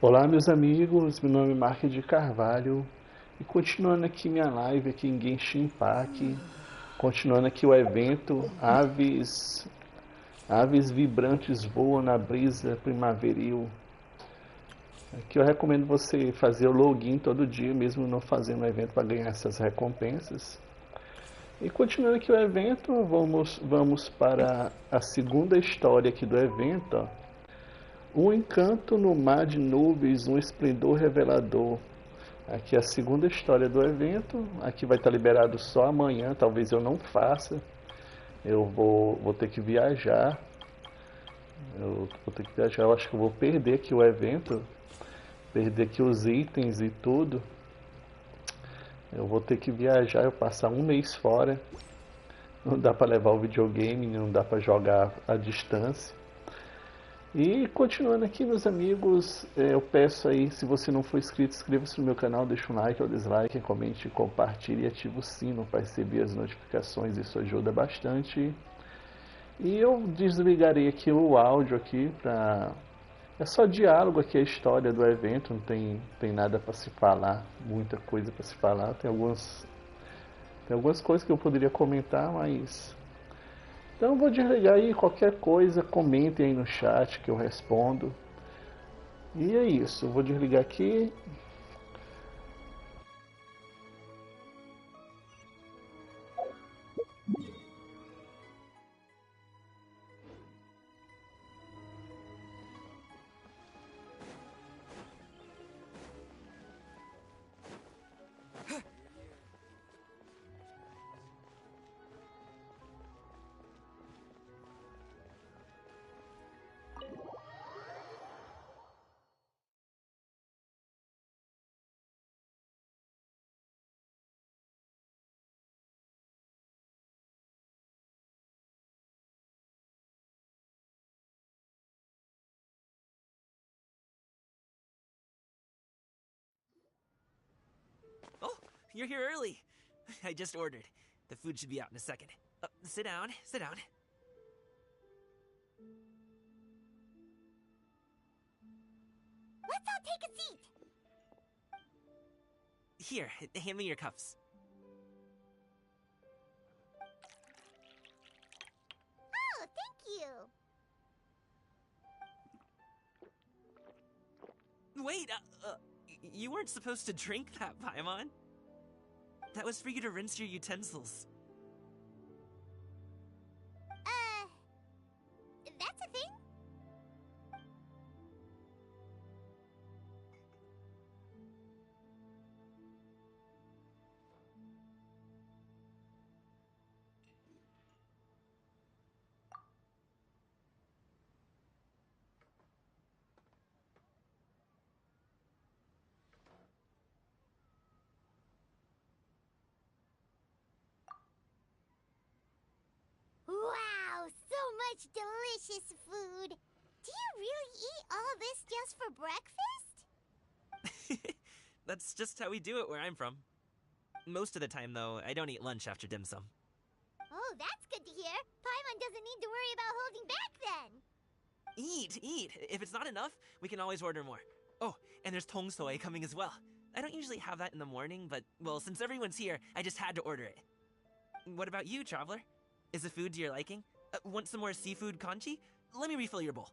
Olá meus amigos, meu nome é markdcarvalho e continuando aqui minha live aqui em Genshin Impact, continuando aqui o evento Aves vibrantes voam na brisa primaveril. Aqui eu recomendo você fazer o login todo dia, mesmo não fazendo o evento, para ganhar essas recompensas. E continuando aqui o evento, vamos para a segunda história aqui do evento, ó. Um encanto no mar de nuvens, um esplendor revelador. Aqui é a segunda história do evento. Aqui vai estar liberado só amanhã, talvez eu não faça. Eu vou ter que viajar. Eu acho que eu vou perder aqui o evento. Perder aqui os itens e tudo. Eu vou ter que viajar, eu passar um mês fora. Não dá para levar o videogame, não dá para jogar à distância. E continuando aqui, meus amigos, eu peço aí, se você não for inscrito, inscreva-se no meu canal, deixa um like ou dislike, comente, compartilhe e ative o sino para receber as notificações, isso ajuda bastante. E eu desligarei aqui o áudio aqui para... É só diálogo aqui a história do evento, não tem nada para se falar, muita coisa para se falar, tem algumas coisas que eu poderia comentar, mas... Então eu vou desligar aí, qualquer coisa, comentem aí no chat que eu respondo. E é isso, eu vou desligar aqui. Oh, you're here early. I just ordered. The food should be out in a second. Sit down, sit down. Let's all take a seat. Here, hand me your cups. Oh, thank you. Wait, you weren't supposed to drink that, Paimon. That was for you to rinse your utensils. That's a thing? Wow, so much delicious food. Do you really eat all this just for breakfast? That's just how we do it where I'm from. Most of the time, though, I don't eat lunch after dim sum. Oh, that's good to hear. Paimon doesn't need to worry about holding back then. Eat! If it's not enough, we can always order more. Oh, and there's tong soy coming as well. I don't usually have that in the morning, but, well, since everyone's here, I just had to order it. What about you, traveler? Is the food to your liking? Want some more seafood kanchi? Let me refill your bowl.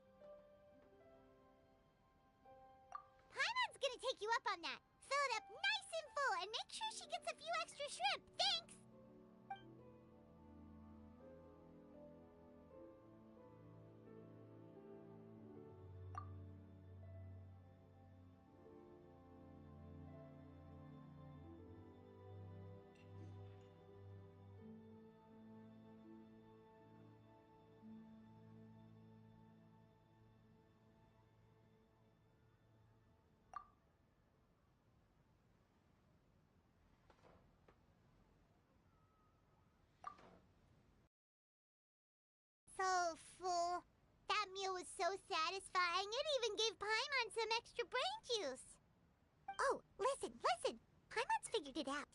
Paimon's gonna take you up on that. Fill it up nice and full and make sure she gets a few extra shrimp. Thanks! So full. That meal was so satisfying, it even gave Paimon some extra brain juice. Oh, listen. Paimon's figured it out.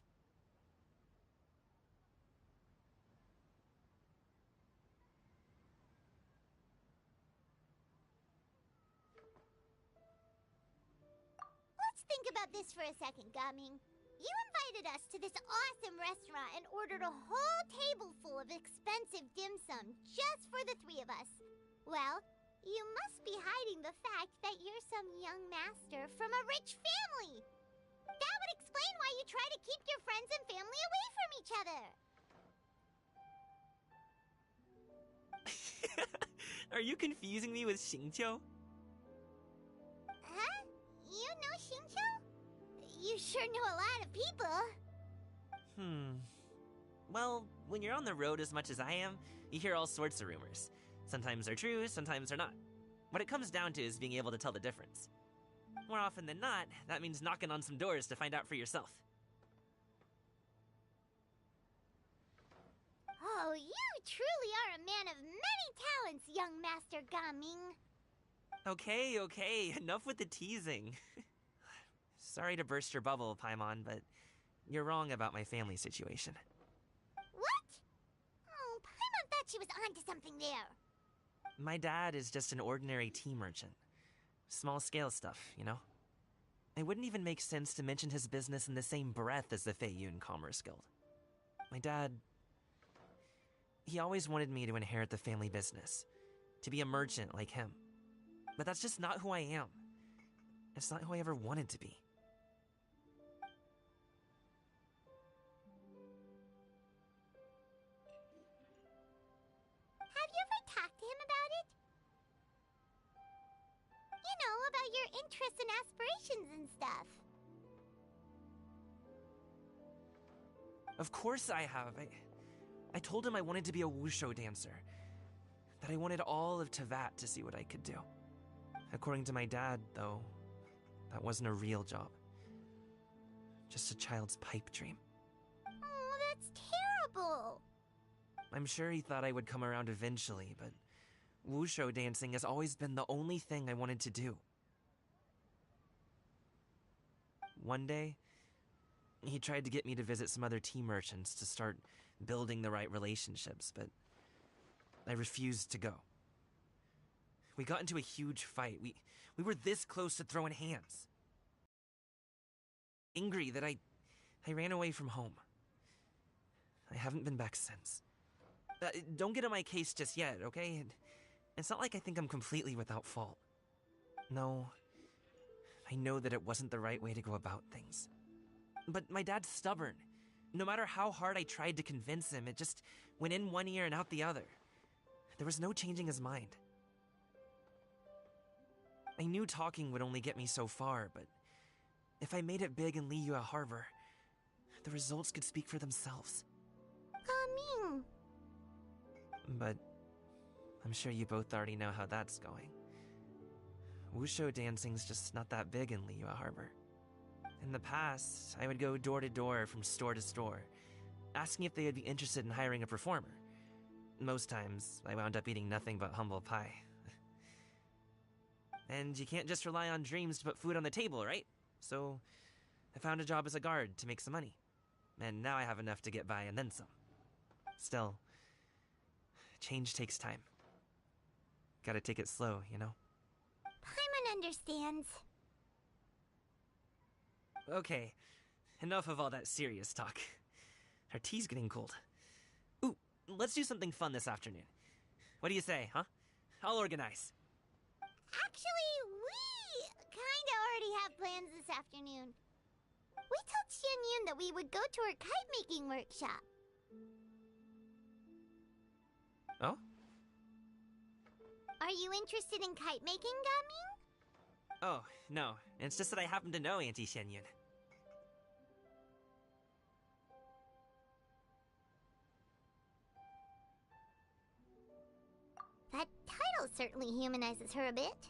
Let's think about this for a second, Gaming. You invited us to this awesome restaurant and ordered a whole table full of expensive dim sum just for the three of us. Well, you must be hiding the fact that you're some young master from a rich family. That would explain why you try to keep your friends and family away from each other. Are you confusing me with Xingqiu? Huh? You know Xingqiu? You sure know a lot of people. Well, when you're on the road as much as I am, you hear all sorts of rumors. Sometimes they're true, sometimes they're not. What it comes down to is being able to tell the difference. More often than not, that means knocking on some doors to find out for yourself. Oh, you truly are a man of many talents, young Master Gaming. Okay, enough with the teasing. Sorry to burst your bubble, Paimon, but you're wrong about my family situation. What? Oh, Paimon thought she was onto something there. My dad is just an ordinary tea merchant. Small-scale stuff, you know? It wouldn't even make sense to mention his business in the same breath as the Feiyun Commerce Guild. My dad... he always wanted me to inherit the family business, to be a merchant like him. But that's just not who I am. It's not who I ever wanted to be. Have you ever talked to him about it? You know, about your interests and aspirations and stuff. Of course I have. I told him I wanted to be a wushu dancer. That I wanted all of Teyvat to see what I could do. According to my dad, though, that wasn't a real job. Just a child's pipe dream. Oh, that's terrible. I'm sure he thought I would come around eventually, but wushu dancing has always been the only thing I wanted to do. One day, he tried to get me to visit some other tea merchants to start building the right relationships, but I refused to go. We got into a huge fight. We were this close to throwing hands. Angry that I ran away from home. I haven't been back since. Don't get on my case just yet, okay? It's not like I think I'm completely without fault. No, I know that it wasn't the right way to go about things. But my dad's stubborn. No matter how hard I tried to convince him, it just went in one ear and out the other. There was no changing his mind. I knew talking would only get me so far, but if I made it big in Liyue Harbor, the results could speak for themselves. Gaming. But I'm sure you both already know how that's going. Wushu dancing's just not that big in Liyue Harbor. In the past, I would go door to door from store to store, asking if they would be interested in hiring a performer. Most times, I wound up eating nothing but humble pie. And you can't just rely on dreams to put food on the table, right? So, I found a job as a guard to make some money. And now I have enough to get by and then some. Still, change takes time. Gotta take it slow, you know? Paimon understands. Okay, enough of all that serious talk. Our tea's getting cold. Ooh, let's do something fun this afternoon. What do you say, huh? I'll organize. Actually, we kinda already have plans this afternoon. We told Xianyun that we would go to her kite-making workshop. Oh? Are you interested in kite-making, Gaming? Oh, no. It's just that I happen to know Auntie Xianyun. That title certainly humanizes her a bit.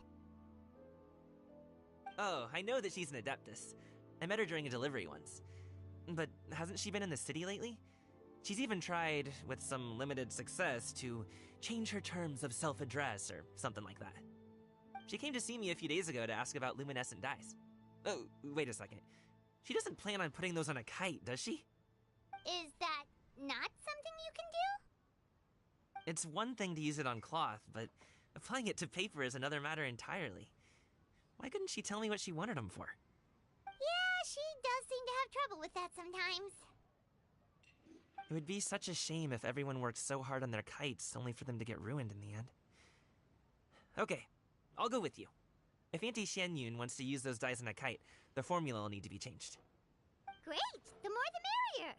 Oh, I know that she's an Adeptus. I met her during a delivery once. But hasn't she been in the city lately? She's even tried, with some limited success, to change her terms of self-address or something like that. She came to see me a few days ago to ask about luminescent dyes. Oh, wait a second. She doesn't plan on putting those on a kite, does she? Is that not something you can do? It's one thing to use it on cloth, but applying it to paper is another matter entirely. Why couldn't she tell me what she wanted them for? Yeah, she does seem to have trouble with that sometimes. It would be such a shame if everyone worked so hard on their kites only for them to get ruined in the end. Okay, I'll go with you. If Auntie Xianyun wants to use those dyes on a kite, the formula will need to be changed. Great! The more the merrier!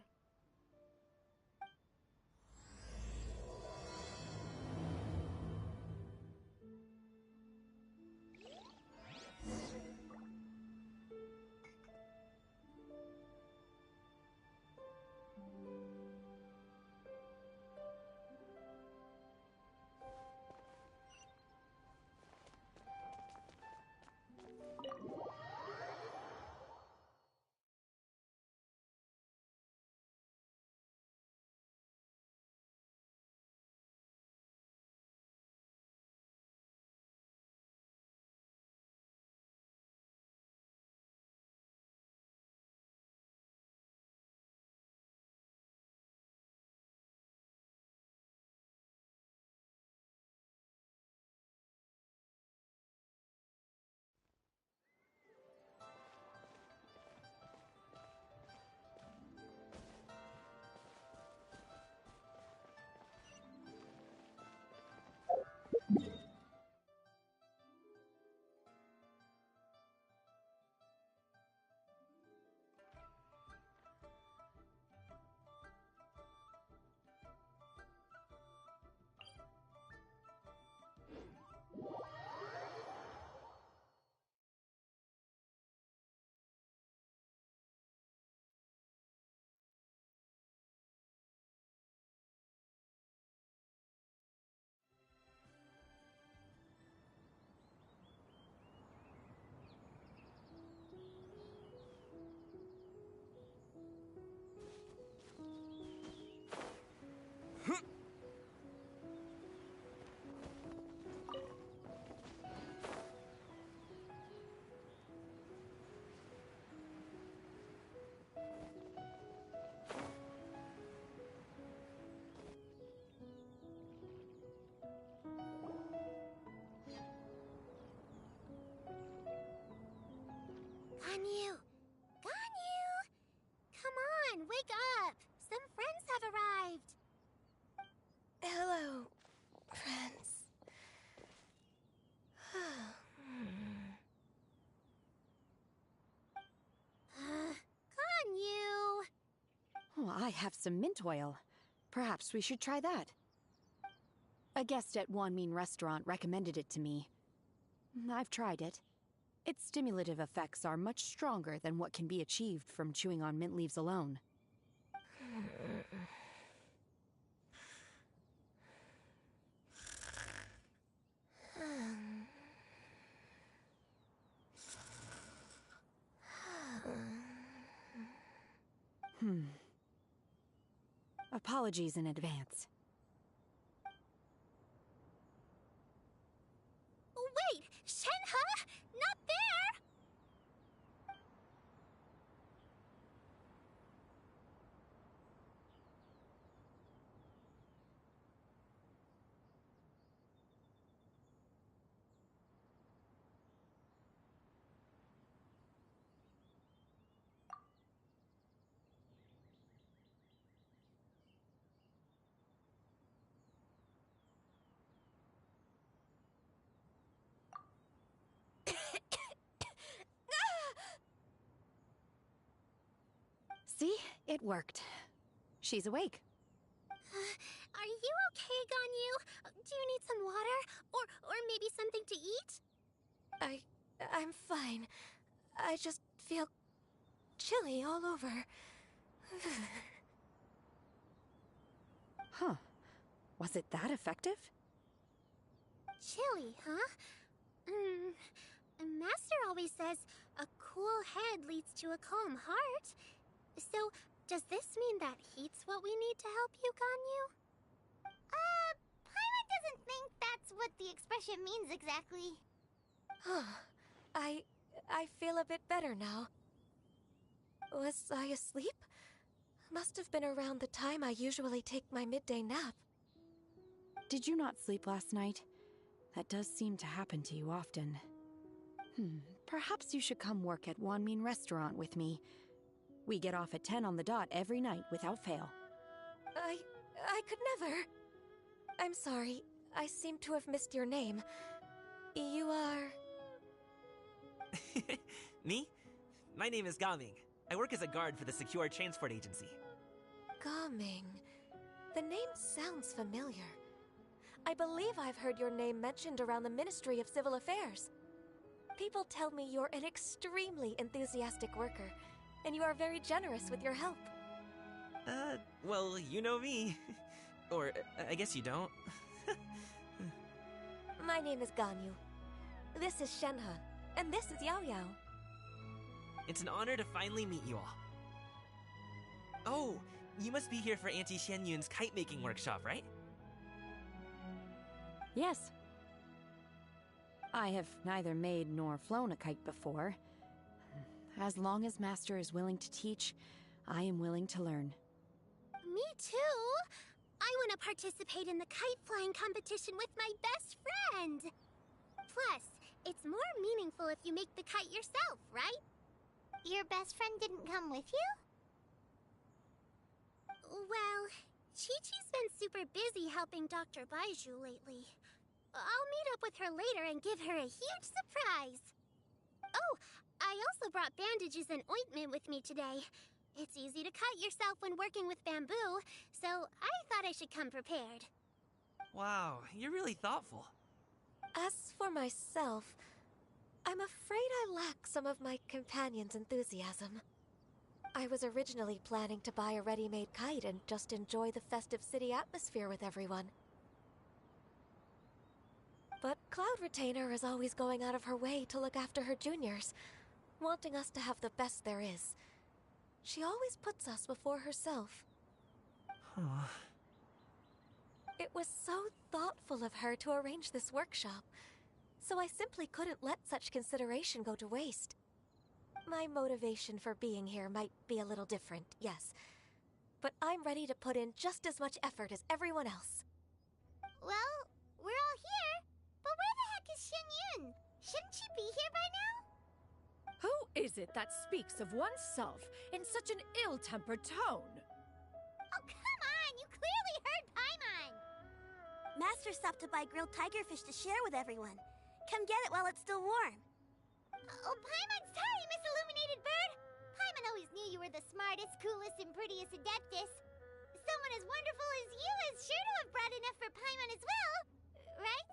Ganyu! Ganyu! Come on, wake up! Some friends have arrived! Hello, friends. Ganyu! Oh, I have some mint oil. Perhaps we should try that. A guest at Wanmin Restaurant recommended it to me. I've tried it. Its stimulative effects are much stronger than what can be achieved from chewing on mint leaves alone. Apologies in advance. Wait! Shenhe? Not there! See? It worked. She's awake. Are you okay, Ganyu? Do you need some water? Or maybe something to eat? I'm fine. I just feel chilly all over. Huh. Was it that effective? Chilly, huh? Master always says a cool head leads to a calm heart. So, does this mean that heat's what we need to help you, Ganyu? Paimon doesn't think that's what the expression means exactly. I feel a bit better now. Was I asleep? Must have been around the time I usually take my midday nap. Did you not sleep last night? That does seem to happen to you often. Perhaps you should come work at Wanmin Restaurant with me. We get off at 10 on the dot every night without fail. I could never. I'm sorry. I seem to have missed your name. You are... Me? My name is Gaming. I work as a guard for the Secure Transport Agency. Gaming. The name sounds familiar. I believe I've heard your name mentioned around the Ministry of Civil Affairs. People tell me you're an extremely enthusiastic worker, and you are very generous with your help. Well, you know me. Or, I guess you don't. My name is Ganyu. This is Shenhe, and this is Yao Yao. It's an honor to finally meet you all. Oh, you must be here for Auntie Shen Yun's kite-making workshop, right? Yes. I have neither made nor flown a kite before. As long as Master is willing to teach, I am willing to learn. Me too! I want to participate in the kite flying competition with my best friend! Plus, it's more meaningful if you make the kite yourself, right? Your best friend didn't come with you? Well, Chi-Chi's been super busy helping Dr. Baizhu lately. I'll meet up with her later and give her a huge surprise. Oh, I also brought bandages and ointment with me today. It's easy to cut yourself when working with bamboo, so I thought I should come prepared. Wow, you're really thoughtful. As for myself, I'm afraid I lack some of my companion's enthusiasm. I was originally planning to buy a ready-made kite and just enjoy the festive city atmosphere with everyone. But Cloud Retainer is always going out of her way to look after her juniors, wanting us to have the best there is. She always puts us before herself. Huh. It was so thoughtful of her to arrange this workshop, so I simply couldn't let such consideration go to waste. My motivation for being here might be a little different, yes, but I'm ready to put in just as much effort as everyone else. Well, we're all here, but where the heck is Shen Yun? Shouldn't she be here by now? Who is it that speaks of oneself in such an ill-tempered tone? Oh, come on! You clearly heard Paimon! Master stopped to buy grilled tigerfish to share with everyone. Come get it while it's still warm. Oh, Paimon's sorry, Miss Illuminated Bird! Paimon always knew you were the smartest, coolest, and prettiest Adeptus. Someone as wonderful as you is sure to have brought enough for Paimon as well, right?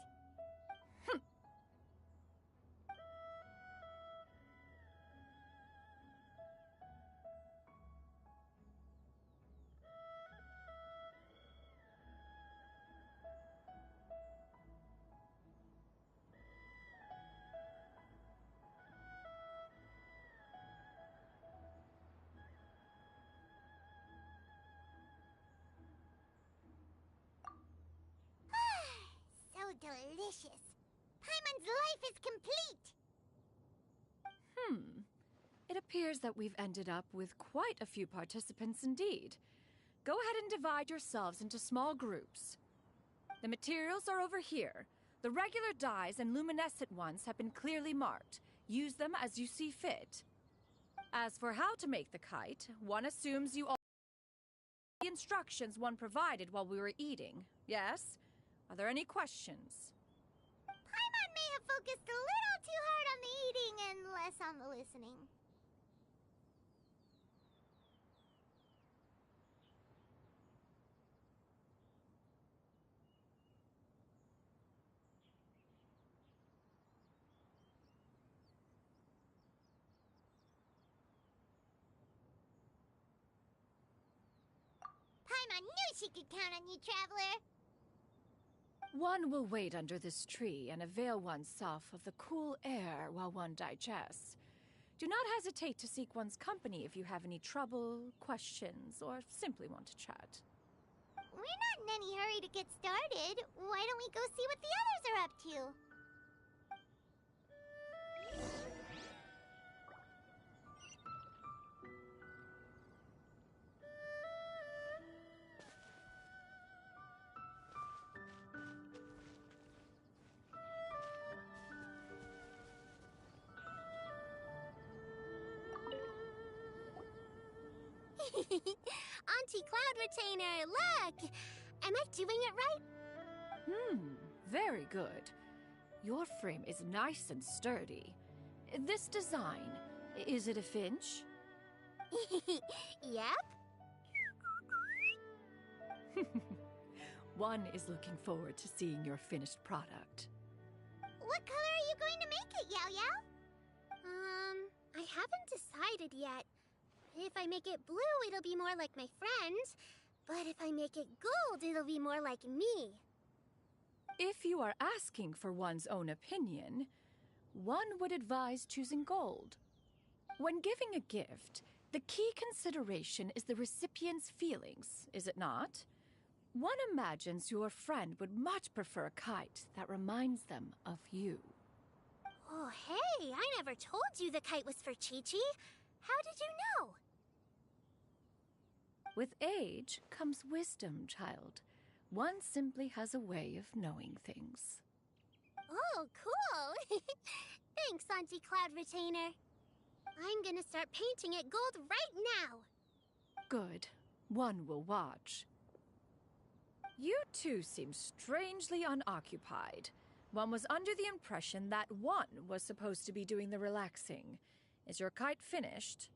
So delicious. Paimon's life is complete. It appears that we've ended up with quite a few participants indeed. Go ahead and divide yourselves into small groups. The materials are over here. The regular dyes and luminescent ones have been clearly marked. Use them as you see fit. As for how to make the kite, one assumes you all the instructions one provided while we were eating. Yes? Are there any questions? Paimon may have focused a little too hard on the eating and less on the listening. time I knew she could count on you, Traveler. One will wait under this tree and avail oneself of the cool air while one digests. Do not hesitate to seek one's company if you have any trouble, questions, or simply want to chat. We're not in any hurry to get started. Why don't we go see what the others are up to? Auntie Cloud Retainer, look! Am I doing it right? Very good. Your frame is nice and sturdy. This design, is it a Finch? Yep. One is looking forward to seeing your finished product. What color are you going to make it, Yao Yao? I haven't decided yet. If I make it blue, it'll be more like my friends. But if I make it gold, it'll be more like me. If you are asking for one's own opinion, one would advise choosing gold. When giving a gift, the key consideration is the recipient's feelings, is it not? One imagines your friend would much prefer a kite that reminds them of you. Oh, hey, I never told you the kite was for Chi-Chi. How did you know? With age comes wisdom, child. One simply has a way of knowing things. Oh, cool. Thanks, Auntie Cloud Retainer. I'm gonna start painting it gold right now. Good. One will watch. You two seem strangely unoccupied. One was under the impression that one was supposed to be doing the relaxing. Is your kite finished?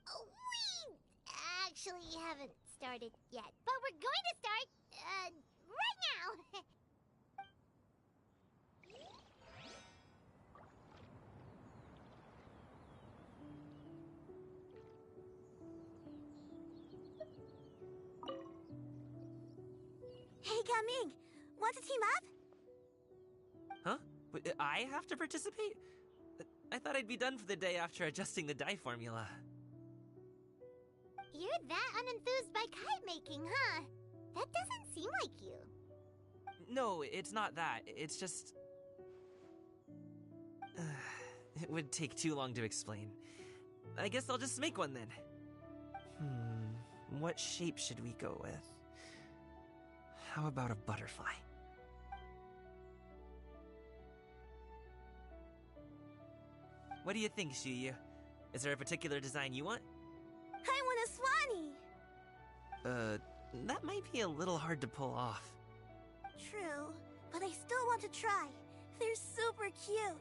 Oh, we actually haven't started yet, but we're going to start, right now. Hey, Gaming, want to team up? Huh? But I have to participate? I thought I'd be done for the day after adjusting the dye formula. You're that unenthused by kite making, huh? That doesn't seem like you. No, it's not that. It's just... it would take too long to explain. I guess I'll just make one then. What shape should we go with? How about a butterfly? What do you think, Shuyu? Is there a particular design you want? I want a swanee. That might be a little hard to pull off. True, but I still want to try. They're super cute.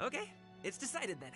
Okay, it's decided then.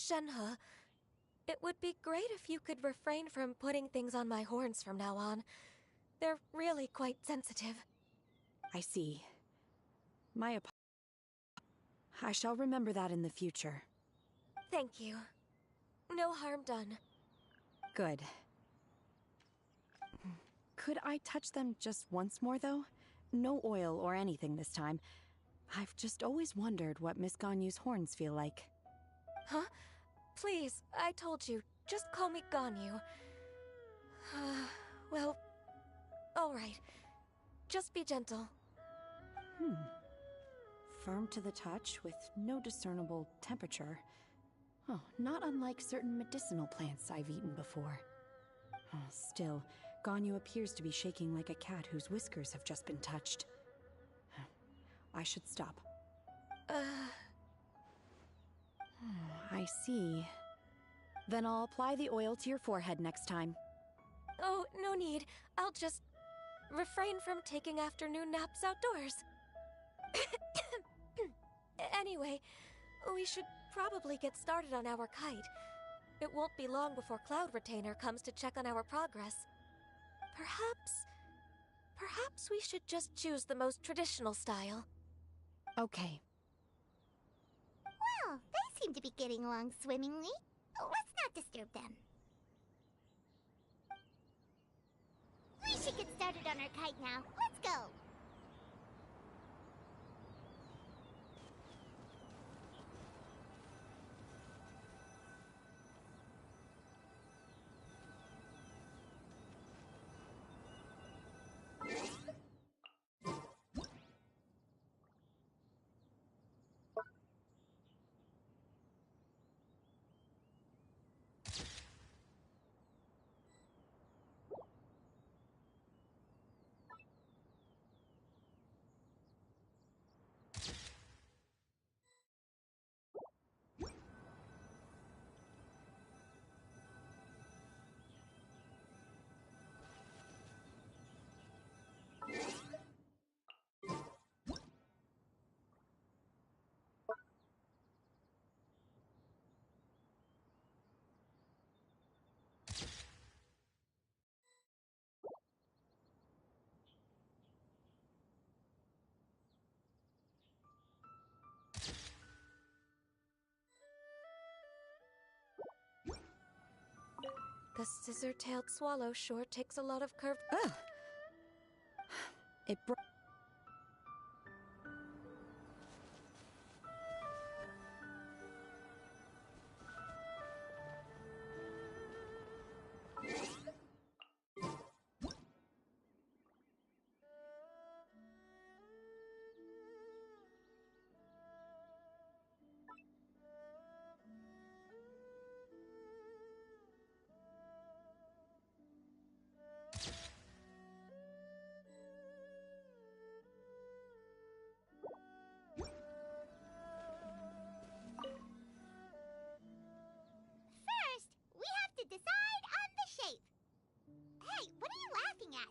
Shenhe, it would be great if you could refrain from putting things on my horns from now on. They're really quite sensitive. I see. My apologies. I shall remember that in the future. Thank you. No harm done. Good. Could I touch them just once more, though? No oil or anything this time. I've just always wondered what Miss Ganyu's horns feel like. Huh? Please, I told you. Just call me Ganyu. Well, alright. Just be gentle. Firm to the touch, with no discernible temperature. Oh, not unlike certain medicinal plants I've eaten before. Oh, still, Ganyu appears to be shaking like a cat whose whiskers have just been touched. I should stop. I see. Then I'll apply the oil to your forehead next time. Oh, no need. I'll just refrain from taking afternoon naps outdoors. Anyway, we should probably get started on our kite. It won't be long before Cloud Retainer comes to check on our progress. Perhaps we should just choose the most traditional style. Okay. Well, they seem to be getting along swimmingly. Let's not disturb them. We should get started on our kite now. Let's go! The scissor-tailed swallow sure takes a lot of curved... Ugh! It broke. First, we have to decide on the shape. Hey, what are you laughing at?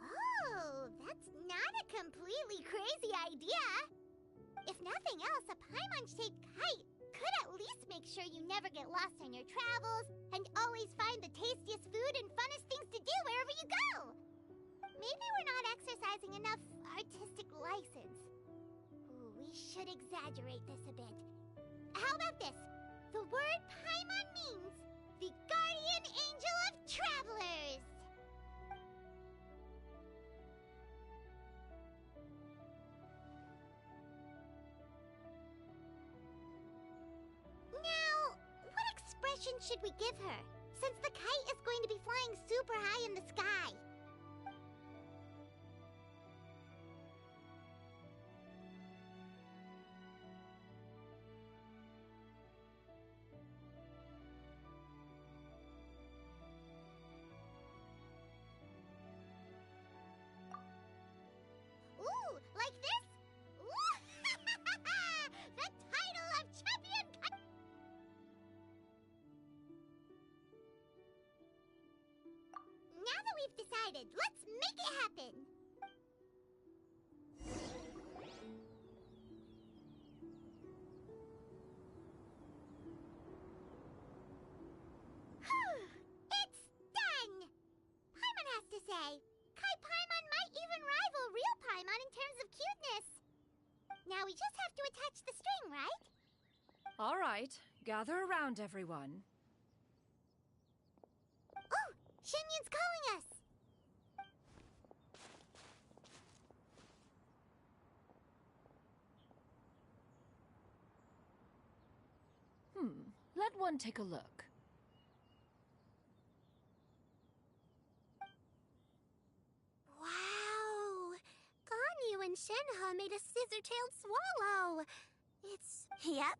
Oh, that's not a completely crazy idea. If nothing else, a Paimon-shaped kite could at least make sure you never get lost on your travels and always find the tastiest food and funnest things to do wherever you go. Maybe we're not exercising enough artistic license. Ooh, we should exaggerate this a bit. How about this? The word Paimon means the guardian angel of travelers. Now, what expression should we give her, since the kite is going to be flying super high in the sky? Ooh, like this? Ooh, the title of champion kite. Now that we've decided, let's make it happen. right. Gather around, everyone. Oh! Shenyun's calling us! Let one take a look. Wow! Ganyu and Shenhe made a scissor-tailed swallow. It's... Yep.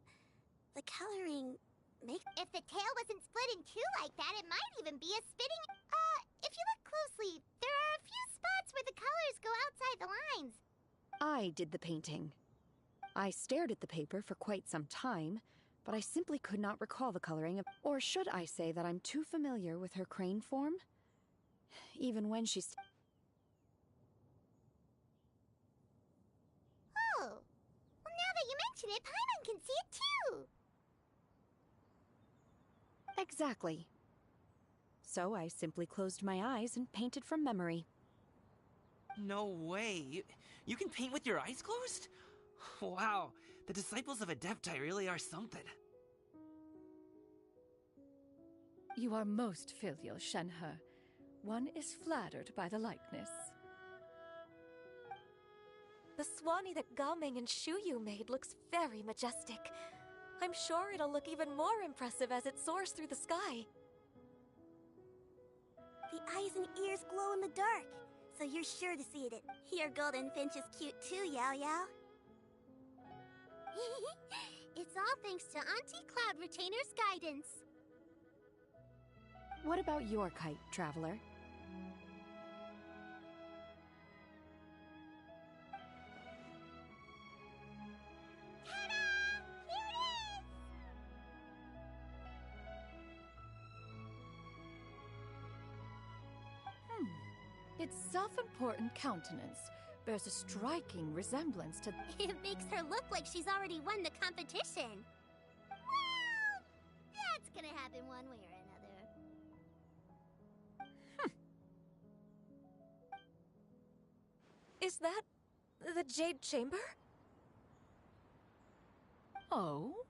The coloring makes... If the tail wasn't split in two like that, it might even be a spitting... if you look closely, there are a few spots where the colors go outside the lines. I did the painting. I stared at the paper for quite some time, but I simply could not recall the coloring of... Or should I say that I'm too familiar with her crane form? Even when she's... Oh. Well, now that you mention it, Paimon can see it too! Exactly. So I simply closed my eyes and painted from memory. No way. You can paint with your eyes closed? Wow. The disciples of Adepti really are something. You are most filial, Shenhe. One is flattered by the likeness. The Swanee that Gaming and Shuyu made looks very majestic. I'm sure it'll look even more impressive as it soars through the sky. The eyes and ears glow in the dark, so you're sure to see it. Your golden finch is cute too, Yao Yao. It's all thanks to Auntie Cloud Retainer's guidance. What about your kite, Traveler? Ta-da! Here it is! Its self-important countenance bears a striking resemblance to... It makes her look like she's already won the competition. Well, that's gonna happen one way or another. Is that the Jade Chamber? Oh?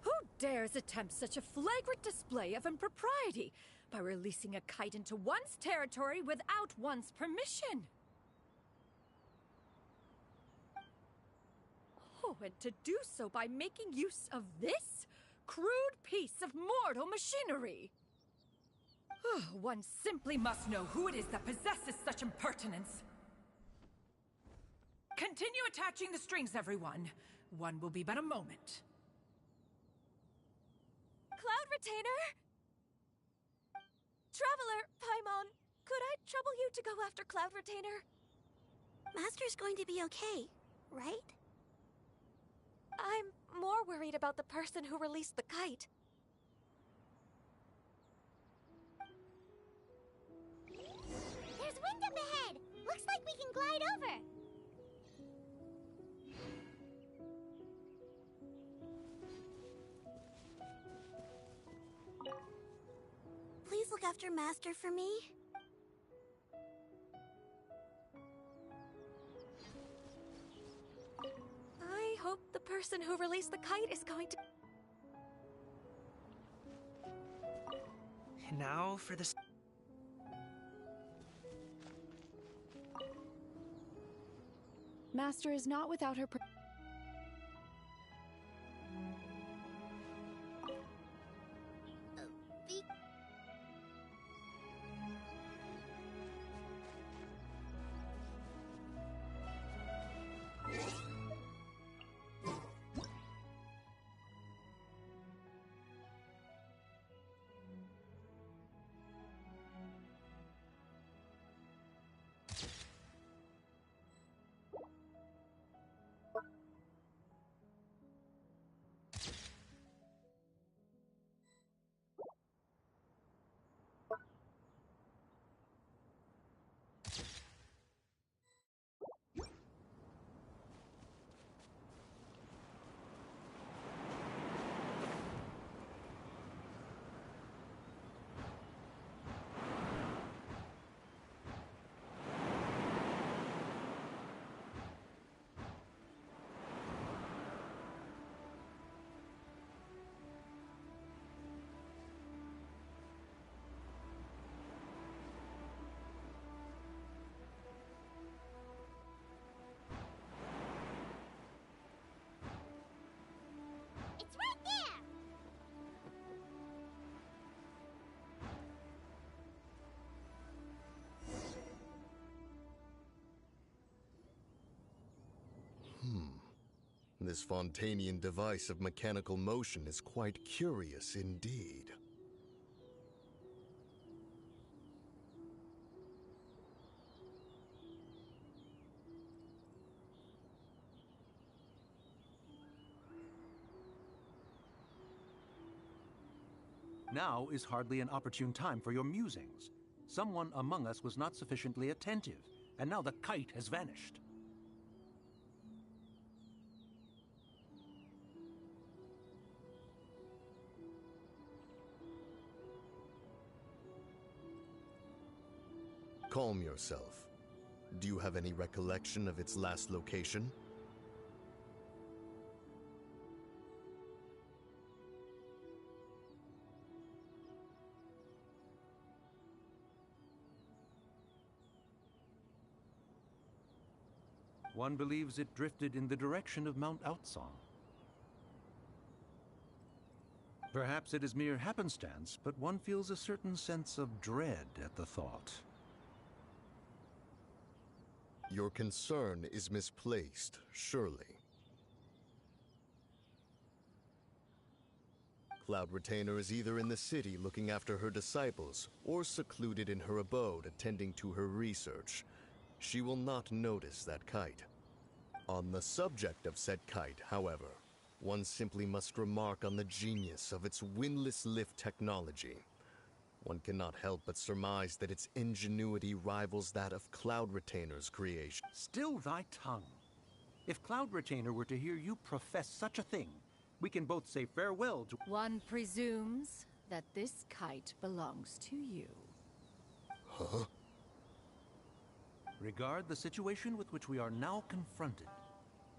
Who dares attempt such a flagrant display of impropriety by releasing a kite into one's territory without one's permission? Oh, and to do so by making use of this crude piece of mortal machinery. One simply must know who it is that possesses such impertinence. Continue attaching the strings, everyone. One will be but a moment. Cloud Retainer? Traveler, Paimon, could I trouble you to go after Cloud Retainer? Master's going to be okay, right? I'm more worried about the person who released the kite. There's wind up ahead! Looks like we can glide over! Please look after Master for me. I hope the person who released the kite is going to... And now for the... Master is not without her... This Fontanian device of mechanical motion is quite curious indeed. Now is hardly an opportune time for your musings. Someone among us was not sufficiently attentive, and now the kite has vanished. Calm yourself. Do you have any recollection of its last location? One believes it drifted in the direction of Mount Outsong. Perhaps it is mere happenstance, but one feels a certain sense of dread at the thought. Your concern is misplaced, surely. Cloud Retainer is either in the city looking after her disciples, or secluded in her abode attending to her research. She will not notice that kite. On the subject of said kite, however, one simply must remark on the genius of its windlass lift technology. One cannot help but surmise that its ingenuity rivals that of Cloud Retainer's creation. Still thy tongue. If Cloud Retainer were to hear you profess such a thing, we can both say farewell to— One presumes that this kite belongs to you. Huh? Regard the situation with which we are now confronted.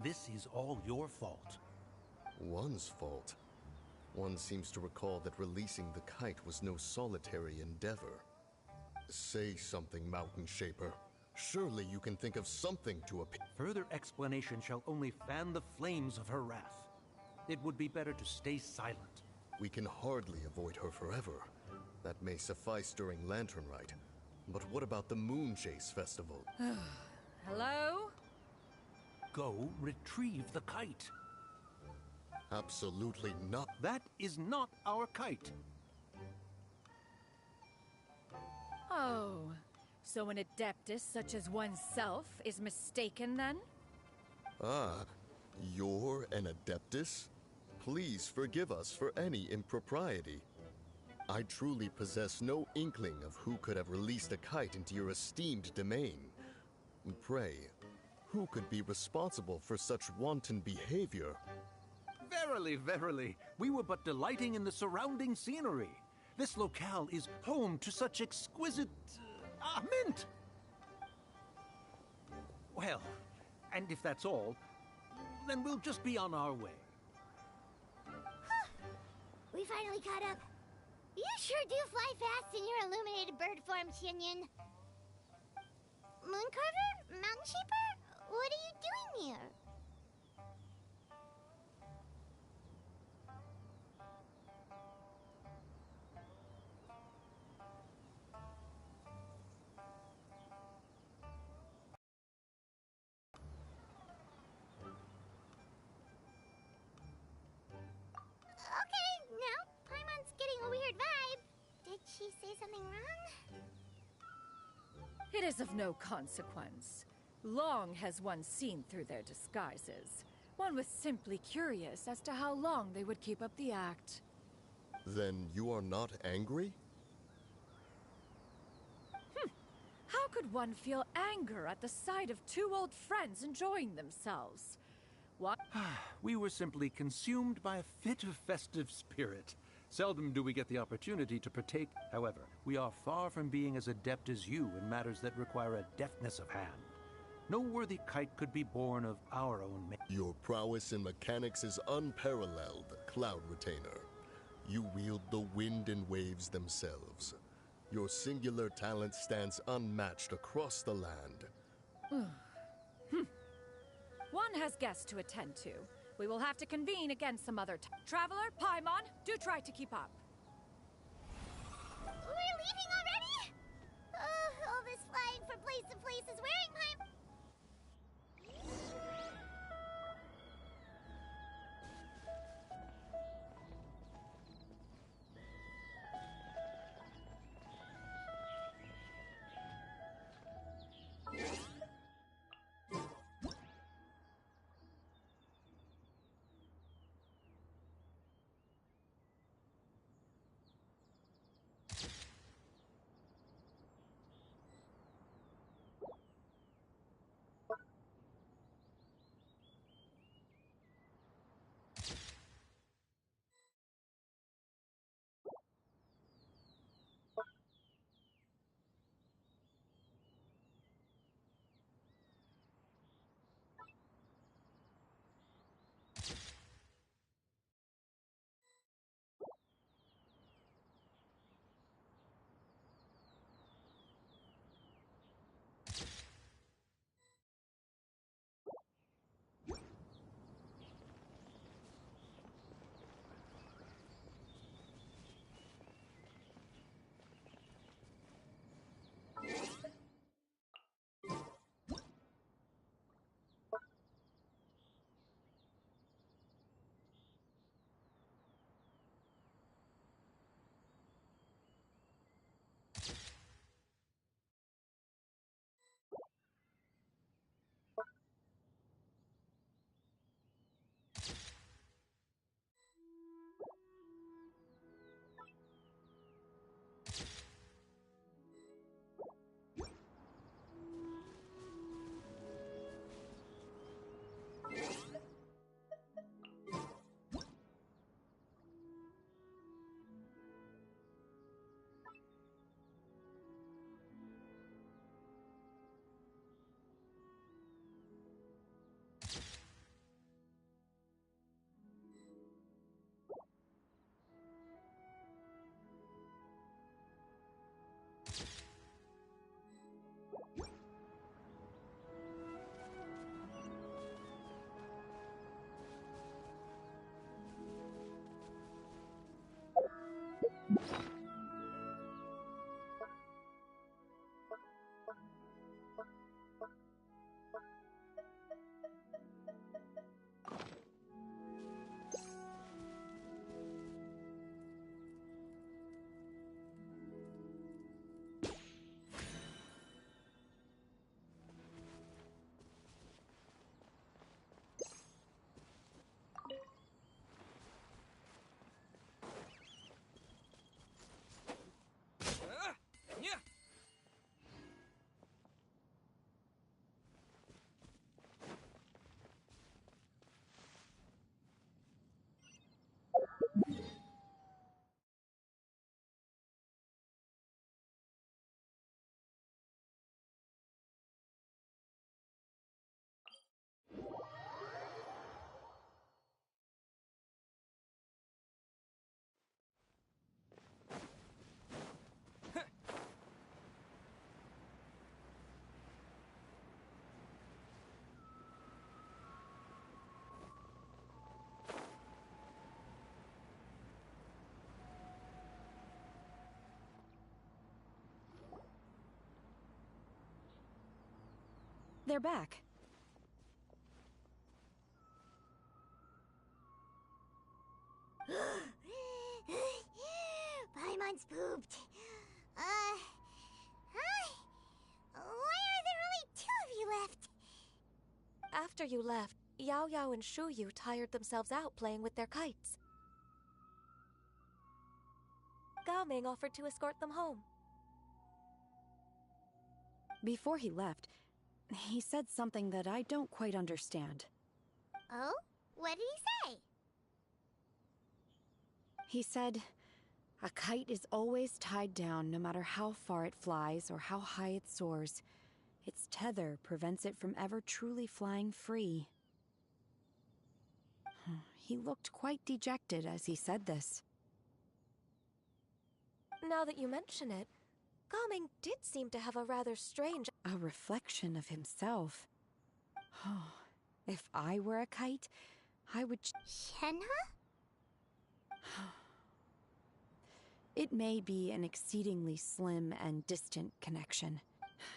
This is all your fault. One's fault? One seems to recall that releasing the kite was no solitary endeavor. Say something, Mountain Shaper. Surely you can think of something to appeal. Further explanation shall only fan the flames of her wrath. It would be better to stay silent. We can hardly avoid her forever. That may suffice during Lantern Rite. But what about the Moon Chase Festival? Hello? Go retrieve the kite. Absolutely not. That is not our kite. Oh, so an adeptus such as oneself is mistaken then? Ah, you're an Adeptus? Please forgive us for any impropriety. I truly possess no inkling of who could have released a kite into your esteemed domain. Pray, who could be responsible for such wanton behavior? Verily, verily, we were but delighting in the surrounding scenery. This locale is home to such exquisite... mint! Well, and if that's all, then we'll just be on our way. We finally caught up. You sure do fly fast in your illuminated bird form, Shinyan. Mooncarver? Mountain Shaper? What are you doing here? Okay, now Paimon's getting a weird vibe. Did she say something wrong? It is of no consequence. Long has one seen through their disguises. One was simply curious as to how long they would keep up the act. Then you are not angry? How could one feel anger at the sight of two old friends enjoying themselves? What? We were simply consumed by a fit of festive spirit. Seldom do we get the opportunity to partake. However, we are far from being as adept as you in matters that require a deftness of hand. No worthy kite could be born of our own make. Your prowess in mechanics is unparalleled, Cloud Retainer. You wield the wind and waves themselves. Your singular talent stands unmatched across the land. One has guests to attend to. We will have to convene again some other time. Traveler, Paimon, do try to keep up. We're leaving already? Oh, all this flying from place to place is wearing my... They're back. Paimon's pooped. Hi. Why are there only 2 of you left? After you left, Yao Yao and Shu Yu tired themselves out playing with their kites. Gaming offered to escort them home. Before he left, he said something that I don't quite understand. Oh? What did he say? He said, a kite is always tied down no matter how far it flies or how high it soars. Its tether prevents it from ever truly flying free. He looked quite dejected as he said this. Now that you mention it, Gaming did seem to have a rather strange... A reflection of himself. If I were a kite, I would... Shenhe? It may be an exceedingly slim and distant connection.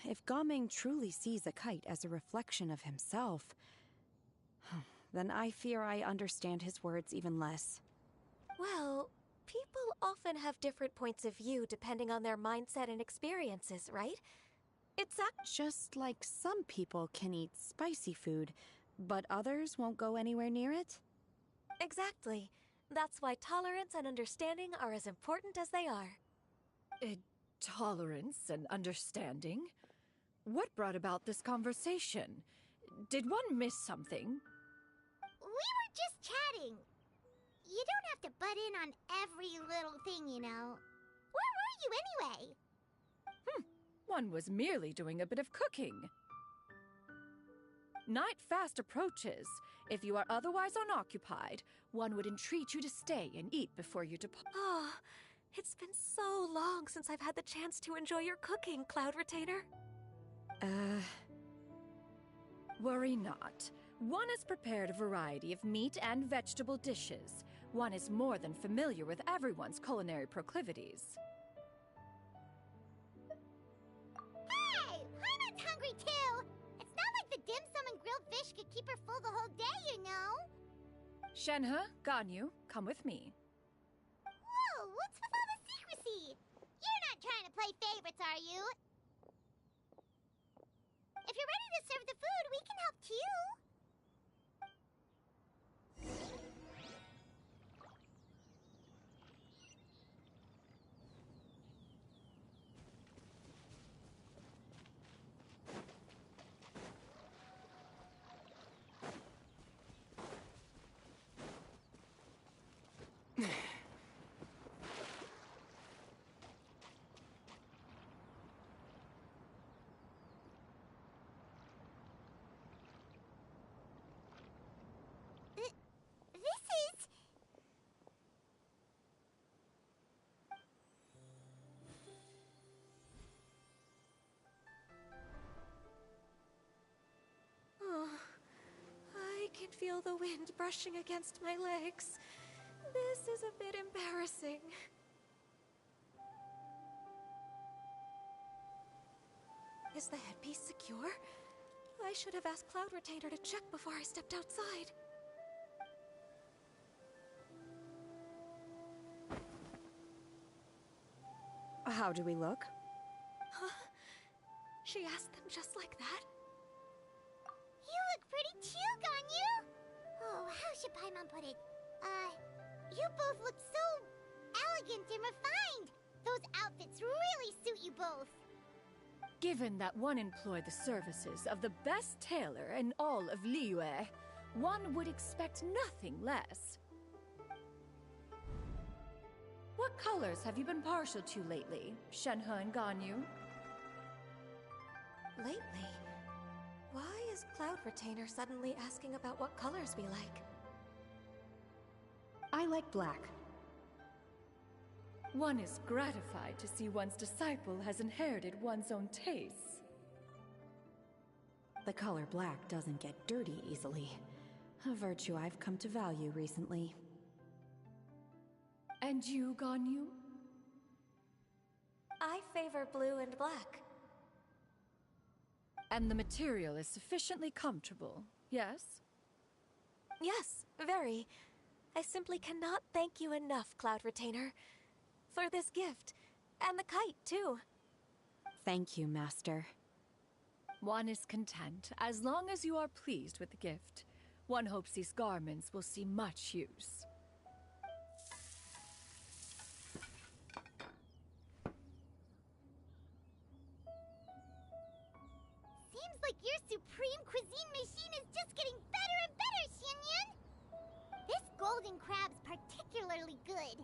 If Gaming truly sees a kite as a reflection of himself, then I fear I understand his words even less. Well, people often have different points of view depending on their mindset and experiences, right? It's just like some people can eat spicy food, but others won't go anywhere near it? Exactly. That's why tolerance and understanding are as important as they are. Tolerance and understanding? What brought about this conversation? Did one miss something? We were just chatting. You don't have to butt in on every little thing, you know. Where were you anyway? One was merely doing a bit of cooking. Night fast approaches. If you are otherwise unoccupied, one would entreat you to stay and eat before you depart. Oh, it's been so long since I've had the chance to enjoy your cooking, Cloud Retainer. Worry not. One has prepared a variety of meat and vegetable dishes. One is more than familiar with everyone's culinary proclivities. Hey! Paimon's hungry too! It's not like the dim sum and grilled fish could keep her full the whole day, you know? Shenhe, Ganyu, come with me. Whoa, what's with all the secrecy? You're not trying to play favorites, are you? If you're ready to serve the food, we can help too. I can feel the wind brushing against my legs. This is a bit embarrassing. Is the headpiece secure? I should have asked Cloud Retainer to check before I stepped outside. How do we look? Huh? She asked them just like that? You look pretty too, Ganyu! Oh, how should Paimon put it? You both look so elegant and refined! Those outfits really suit you both! Given that one employed the services of the best tailor in all of Liyue, one would expect nothing less. What colors have you been partial to lately, Shenhe and Ganyu? Lately? Why is Cloud Retainer suddenly asking about what colors we like? I like black. One is gratified to see one's disciple has inherited one's own tastes. The color black doesn't get dirty easily. A virtue I've come to value recently. And you, Ganyu? I favor blue and black. And the material is sufficiently comfortable, yes? Yes, very. I simply cannot thank you enough, Cloud Retainer, for this gift. And the kite, too. Thank you, Master. One is content, as long as you are pleased with the gift. One hopes these garments will see much use. Seems like your supreme cuisine machine is just getting better and better, Xinyun! This golden crab's particularly good.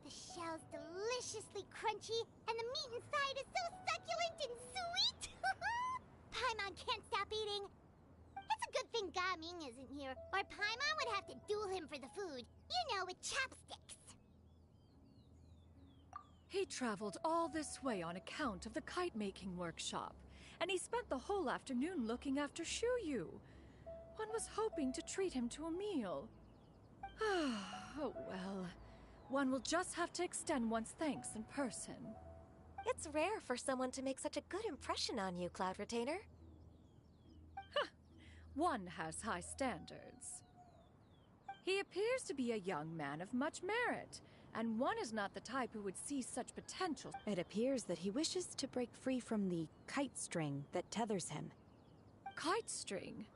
The shell's deliciously crunchy, and the meat inside is so succulent and sweet! Paimon can't stop eating. It's a good thing Gaming isn't here, or Paimon would have to duel him for the food. You know, with chopsticks. He traveled all this way on account of the kite-making workshop, and he spent the whole afternoon looking after Shuyu. One was hoping to treat him to a meal. Oh well. One will just have to extend one's thanks in person. It's rare for someone to make such a good impression on you, Cloud Retainer. One has high standards. He appears to be a young man of much merit, and one is not the type who would see such potential. It appears that he wishes to break free from the kite string that tethers him. Kite string?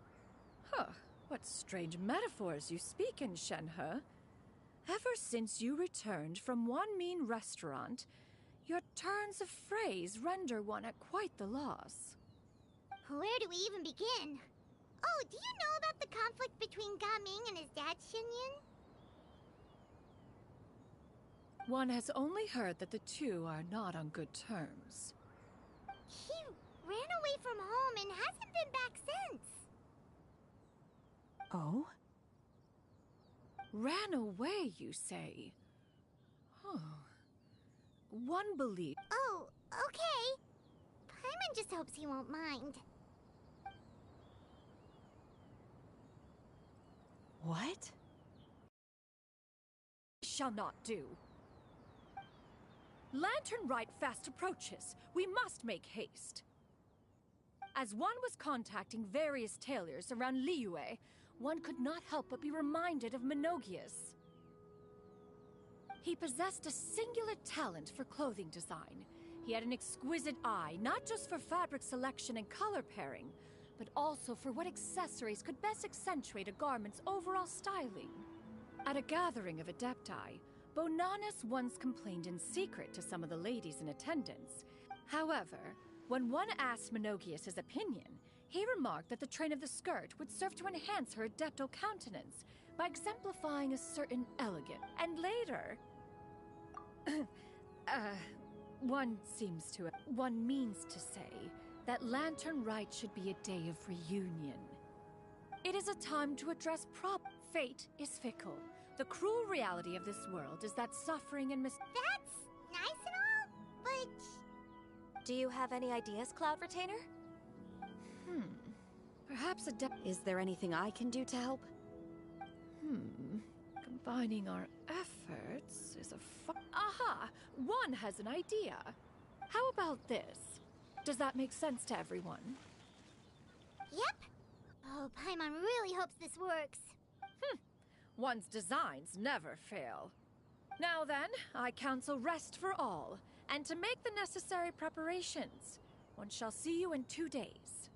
Huh, what strange metaphors you speak in, Shenhe. Ever since you returned from one mean restaurant, your turns of phrase render one at quite the loss. Where do we even begin? Oh, do you know about the conflict between Gaming and his dad, Xinyun? One has only heard that the two are not on good terms. He ran away from home and hasn't been back since. Oh? Ran away, you say? Oh. One believes... Oh, okay. Paimon just hopes he won't mind. What? Shall not do. Lantern Rite fast approaches. We must make haste. As one was contacting various tailors around Liyue, one could not help but be reminded of Menogias. He possessed a singular talent for clothing design. He had an exquisite eye, not just for fabric selection and color pairing, but also for what accessories could best accentuate a garment's overall styling. At a gathering of Adepti, Bonanis once complained in secret to some of the ladies in attendance. However, when one asked Menogias his opinion, he remarked that the train of the skirt would serve to enhance her adeptal countenance by exemplifying a certain elegance. And later... One means to say that Lantern Rite should be a day of reunion. It is a time to address Fate is fickle. The cruel reality of this world is that suffering and That's nice and all, but... Do you have any ideas, Cloud Retainer? Perhaps Is there anything I can do to help? Combining our efforts is a Aha! One has an idea. How about this? Does that make sense to everyone? Yep. Oh, Paimon really hopes this works. One's designs never fail. Now then, I counsel rest for all, and to make the necessary preparations. One shall see you in 2 days.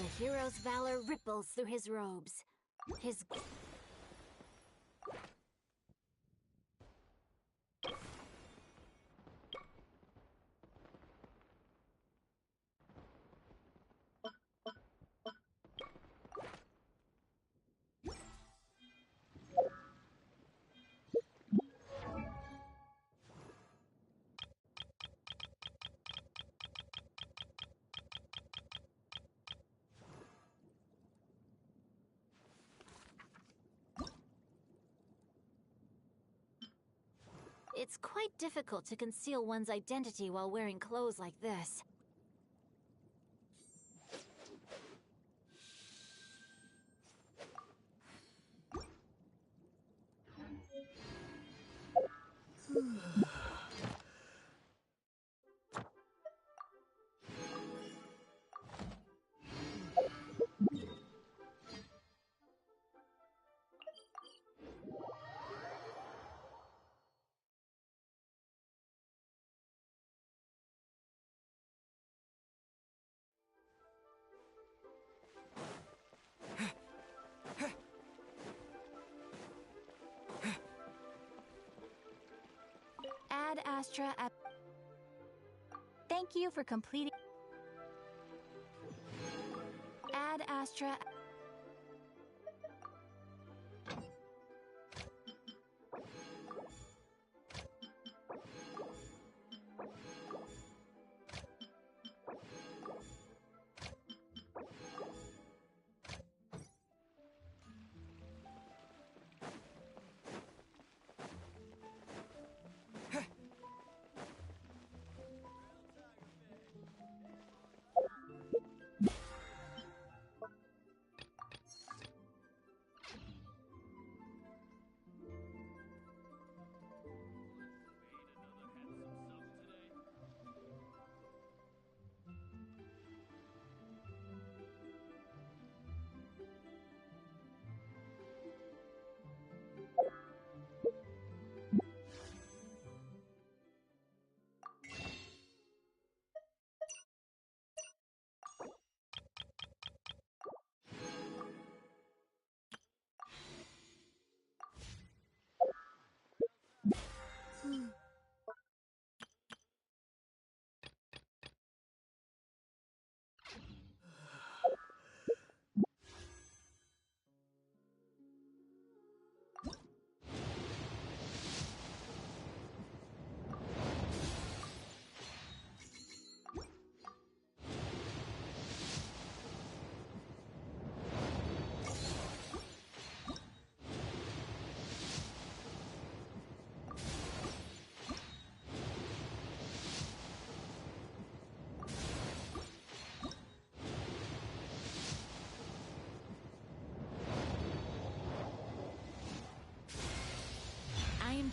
The hero's valor ripples through his robes. His... It's quite difficult to conceal one's identity while wearing clothes like this. Ad Astra at... Thank you for completing... Ad Astra...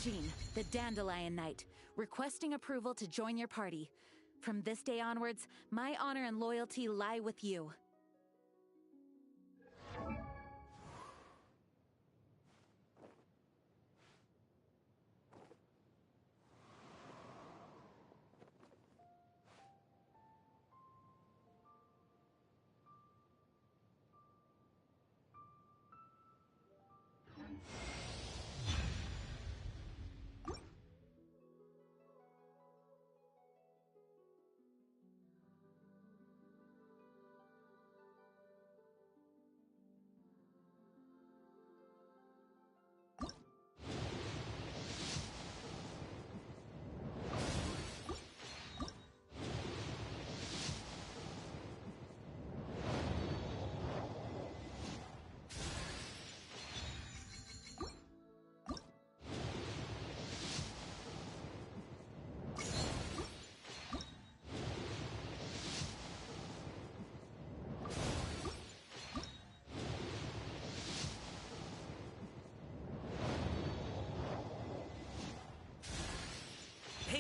Jean, the Dandelion Knight, requesting approval to join your party. From this day onwards, my honor and loyalty lie with you.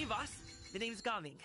boss. The name's Gaming.